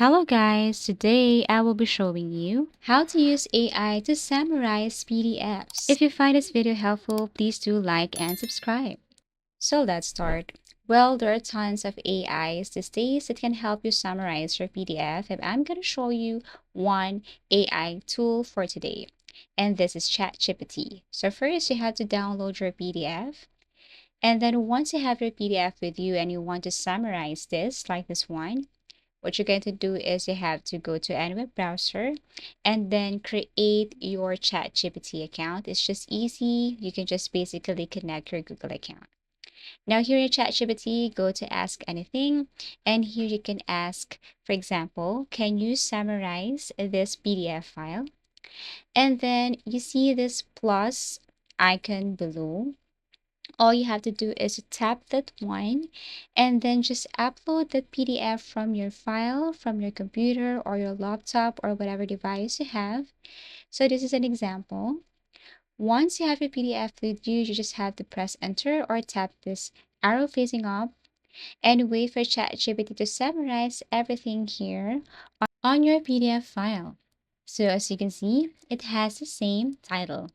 Hello guys, today I will be showing you how to use AI to summarize PDFs. If you find this video helpful, please do like and subscribe. So let's start. Well, there are tons of AIs these days that can help you summarize your PDF, and I'm going to show you one AI tool for today. And this is ChatGPT. So first you have to download your PDF. And then once you have your PDF with you and you want to summarize this, like this one, what you're going to do is you have to go to any web browser and then create your ChatGPT account. It's just easy. You can just basically connect your Google account. Now here in ChatGPT, go to ask anything, and here you can ask, for example, can you summarize this PDF file? And then you see this plus icon below. All you have to do is tap that one and then just upload the PDF from your file, from your computer or your laptop or whatever device you have. So this is an example. Once you have your PDF with you, you just have to press enter or tap this arrow facing up and wait for ChatGPT to summarize everything here on your PDF file. So as you can see, it has the same title.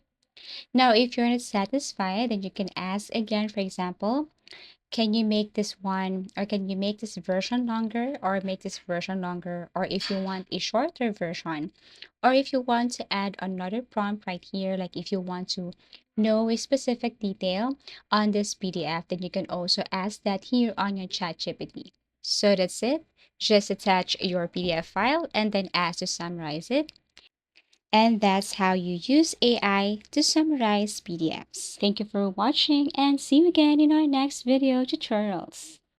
Now, if you're not satisfied, then you can ask again, for example, can you make this one or can you make this version longer or make this version longer? Or if you want a shorter version, or if you want to add another prompt right here, like if you want to know a specific detail on this PDF, then you can also ask that here on your ChatGPT. So that's it. Just attach your PDF file and then ask to summarize it. And that's how you use AI to summarize PDFs. Thank you for watching and see you again in our next video tutorials.